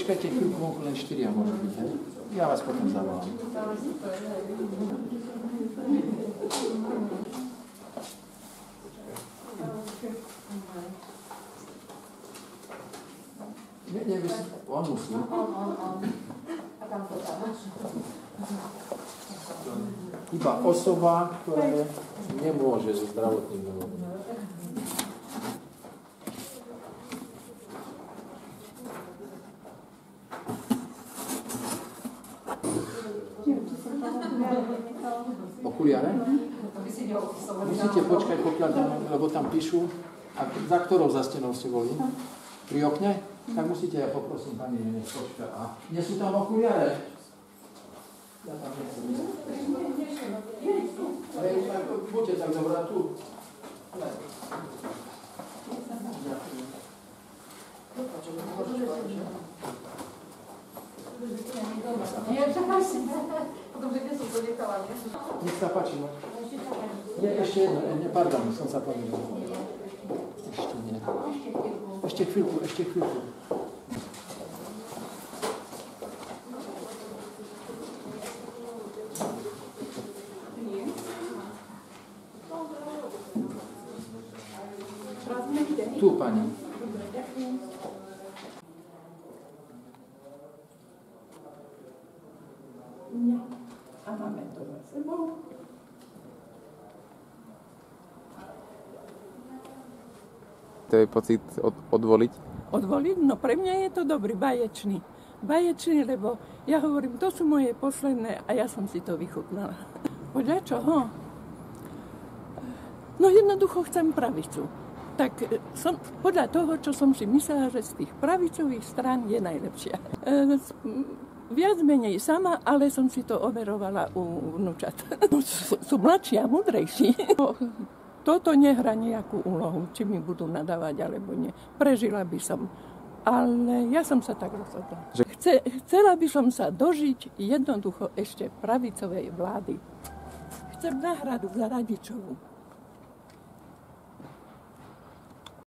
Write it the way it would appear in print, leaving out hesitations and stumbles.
Počkajte chvíľku, vonku len 4 môžu byť. Ja vás potom zavolám. Nie, on musí. Iba osoba, ktorá nemôže zo zdravotných dôvodov. Okuliare? Musíte počkať, pokiaľ tam, lebo tam píšu, a za ktorou za stenou ste boli? Pri okne? Tak musíte, ja poprosím pani, že nech počka. A nie sú tam okuliare? Ja tam nechcem. Buďte tak dobrá tu. Nech sa páči. Nie, ešte jedno, pardon, som sa povedal. Ešte nie. Ešte chvíľku. Tu, pani. A máme to za sebou. To je pocit odvoliť? Odvoliť? No pre mňa je to dobrý, baječný. Baječný, lebo ja hovorím, to sú moje posledné a ja som si to vychutnala. Podľa čoho? No jednoducho chcem pravicu. Tak som podľa toho, čo som si myslela, že z tých pravicových strán je najlepšia. Viac menej sama, ale som si to overovala u vnúčat. Sú mladší a múdrejší. Toto nehrá nejakú úlohu, či mi budú nadávať, alebo nie. Prežila by som. Ale ja som sa tak rozhodla. Chcela by som sa dožiť jednoducho ešte pravicovej vlády. Chcem náhradu za Radičovu.